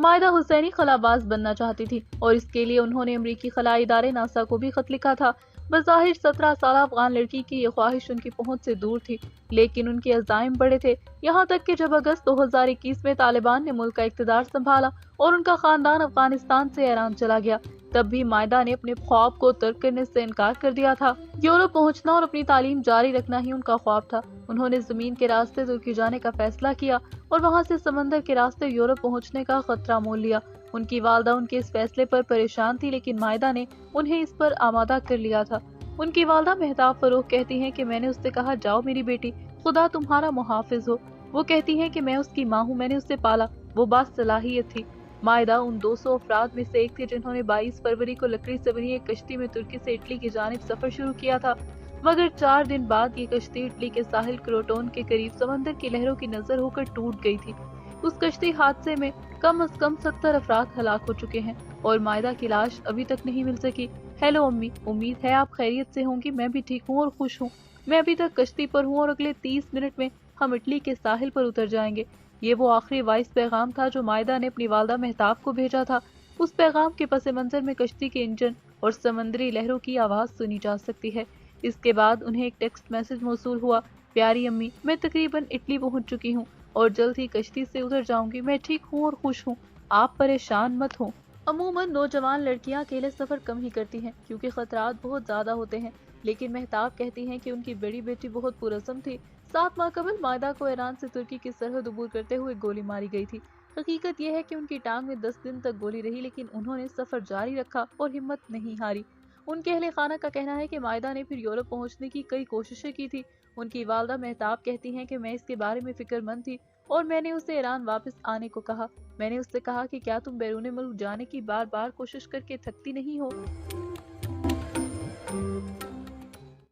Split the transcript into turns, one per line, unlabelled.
مائدہ حسینی خلاباز بننا چاہتی تھی اور اس کے لیے انہوں نے امریکی خلائی ادارے ناسا کو بھی خط لکھا تھا۔ بظاہر 17 سالہ افغان لڑکی کی یہ خواہش ان کی پہنچ سے دور تھی، لیکن ان کے عزائم بڑے تھے، یہاں تک کہ جب اگست 2021 میں طالبان نے ملک کا اقتدار سنبھالا اور ان کا خاندان افغانستان سے ایران چلا گیا، تب بھی مائدہ نے اپنے خواب کو ترک کرنے سے انکار کر دیا تھا۔ یورپ پہنچنا اور اپنی تعلیم جاری رکھنا ہی ان کا خواب تھا۔ انہوں نے زمین کے راستے ترکی جانے کا فیصلہ کیا اور وہاں سے سمندر کے راستے یورپ پہنچنے کا خطرہ مول لیا۔ ان کی والدہ ان کے اس فیصلے پر پریشان تھی، لیکن مائدہ نے انہیں اس پر آمادہ کر لیا تھا۔ ان کی والدہ مہتاب فروخ کہتی ہیں کہ میں نے اس سے کہا، جاؤ میری بیٹی، خدا تمہارا محافظ ہو۔ وہ کہتی ہیں کہ میں اس کی ماں ہوں، میں نے اسے پالا، وہ باصلاحیت تھی۔ مائدہ ان 200 افراد میں سے ایک تھی جنہوں نے 22 فروری کو لکڑی سے بنی ایک کشتی میں ترکی سے اٹلی کی جانب سفر شروع کیا تھا، مگر 4 دن بعد یہ کشتی اٹلی کے ساحل کروٹون کے قریب سمندر کی لہروں کی نظر ہو کر ٹوٹ گئی تھی۔ اس کشتی حادثے میں کم از کم 70 افراد ہلاک ہو چکے ہیں اور مائدہ کی لاش ابھی تک نہیں مل سکی۔ ہیلو امی، امید ہے آپ خیریت سے ہوں گی، میں بھی ٹھیک ہوں اور خوش ہوں۔ میں ابھی تک کشتی پر ہوں اور اگلے 30 منٹ میں ہم اٹلی کے ساحل پر اتر جائیں گے۔ یہ وہ آخری وائس پیغام تھا جو مائدہ نے اپنی والدہ مہتاب کو بھیجا تھا۔ اس پیغام کے پس منظر میں کشتی کے انجن اور سمندری لہروں کی آواز سنی جا سکتی ہے۔ اس کے بعد انہیں ایک ٹیکسٹ میسج موصول ہوا، پیاری امی، میں تقریباً اٹلی پہنچ چکی ہوں اور جلد ہی کشتی سے اتر جاؤں گی، میں ٹھیک ہوں اور خوش ہوں، آپ پریشان مت ہوں۔ عموماً نوجوان لڑکیاں اکیلے سفر کم ہی کرتی ہیں کیونکہ خطرات بہت زیادہ ہوتے ہیں، لیکن مہتاب کہتی ہیں کہ ان کی بڑی بیٹی بہت پرعزم تھی۔ 7 ماہ قبل مائدہ کو ایران سے ترکی کی سرحد عبور کرتے ہوئے گولی ماری گئی تھی۔ حقیقت یہ ہے کہ ان کی ٹانگ میں 10 دن تک گولی رہی، لیکن انہوں نے سفر جاری رکھا اور ہمت نہیں ہاری۔ ان کے اہل خانہ کا کہنا ہے کہ مائدہ نے پھر یورپ پہنچنے کی کئی کوششیں کی تھی۔ ان کی والدہ مہتاب کہتی ہیں کہ میں اس کے بارے میں فکر مند تھی اور میں نے اسے ایران واپس آنے کو کہا۔ میں نے اس سے کہا کہ کیا تم بیرون ملک جانے کی بار بار کوشش کر کے تھکتی نہیں ہو؟